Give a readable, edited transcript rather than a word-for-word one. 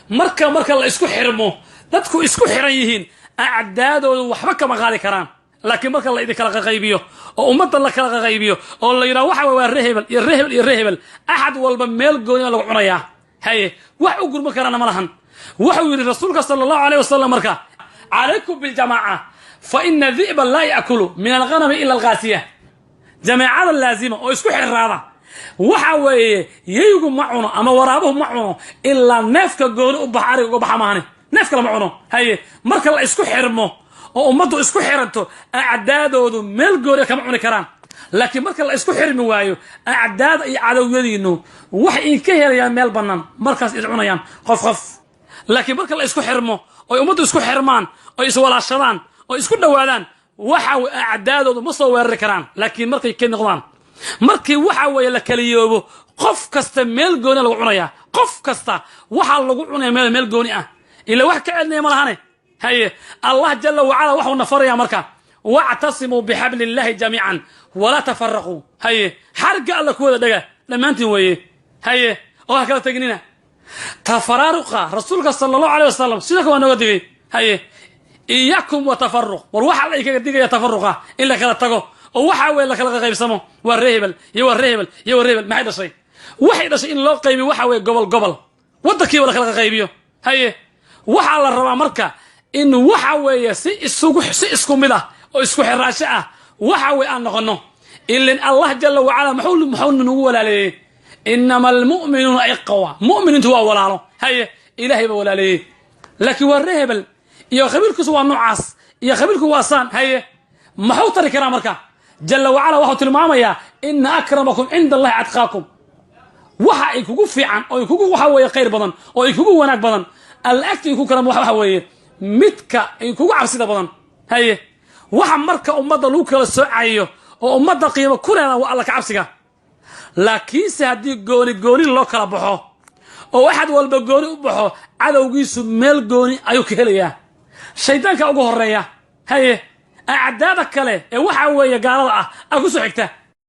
marka la isku xirmo dadku isku xiran yihiin acdaadoodu waxba kama qaadi karaan laakiin marka la idin kala qaybiyo oo ummadda la kala qaybiyo oo la yiraahdo waxa waa rehebel iyo rehebel iyo rehebel ahad walba meel gooni lagu cunayaa haye wax u gurma karana malahan wuxuu yiri rasuulka sallallahu alayhi wasallam marka alaykum bil jamaa fa inna dhi'ba la ya'kulu min al-ghanam illa al-ghasiyah jamaacada laazima oo isku xiraada waxa weeye yeeygu ma cuno ama waraabuhu ma cuno illa neefka gooni u baxari uga baxamaane neefka la cuno haye marka la isku xirmo oo ummaddu isku xiranto acdaadoodu meel gooni kama cuni karaan laakiin marka la isku xirmi waayo acdaad iyo cadawiyadiinu wax in ka helayaan meel banaan markaas ay cunayaan qof laakiin marka la isku xirmo oo ummaddu isku xirmaan oo is walaashadaan oo isku dhawaadaan waxa acdaadoodu ma soo weerari karaan laakiin markay ka noqdaan markii waxa weeye la kaliyoobo qof kasta meel gooni lagu cunaya qof kasta waxa lagu cunaya meel gooni ah ila wax ka celnay ma lahane haye allah jalla wa ala waxu nafariya marka wa'tasimu bihablillahi jami'an wala tafarraqu haye harga alla ku wada dhaga dhamaantiin weeye haye oo kala tagnina tafararuqa rasuulka sallallahu alayhi wasallam sida ka wanaga digay haye iyakum wa tafarruq war waxa la iga digaya tafarruqa illa kala tago oo waxa weeye la kala qaybsamo waa rehebel iyo rehebel ma dhashay waxay dhashay in loo qaybiyo waxa weeye gobol wadakii wala kala qaybiyo haye waxa la rabaa marka in waxa weeye si isku mid ah oo isku xiraasho ah waxa weeye aan noqono ilaa Allah jalla wa ala muxuu nagu walaalay innamal mu'minuna iqwa mu'minuntu waa walaalo haye ilaahay ba walaalay laakiin waa rehebel iyo khabiirku waa nuucaas iyo khabiirku waa saan haye maxuu tari karaa marka jalla wa ala wuxuu tilmaamayaa inna akramakum inda Allah atqaakum waxa ay kugu fiican oo kugu waxa weeye khayr badan oo kugu wanaag badan al-akti ku karam waxa weeye midka ay kugu cabsida badan haye waxa marka ummadda lagu kala soocayo oo ummadda qiimo ku leedahay waa alla ka cabsiga laakiin hadii gooni loo kala baxo oo waxad walba gooni u baxo cadawgiisu meel gooni ayuu ka helayaa shaydaanka ugu horeeya haye acdaada kale ee waxa weeye gaalada ah ku soo xigta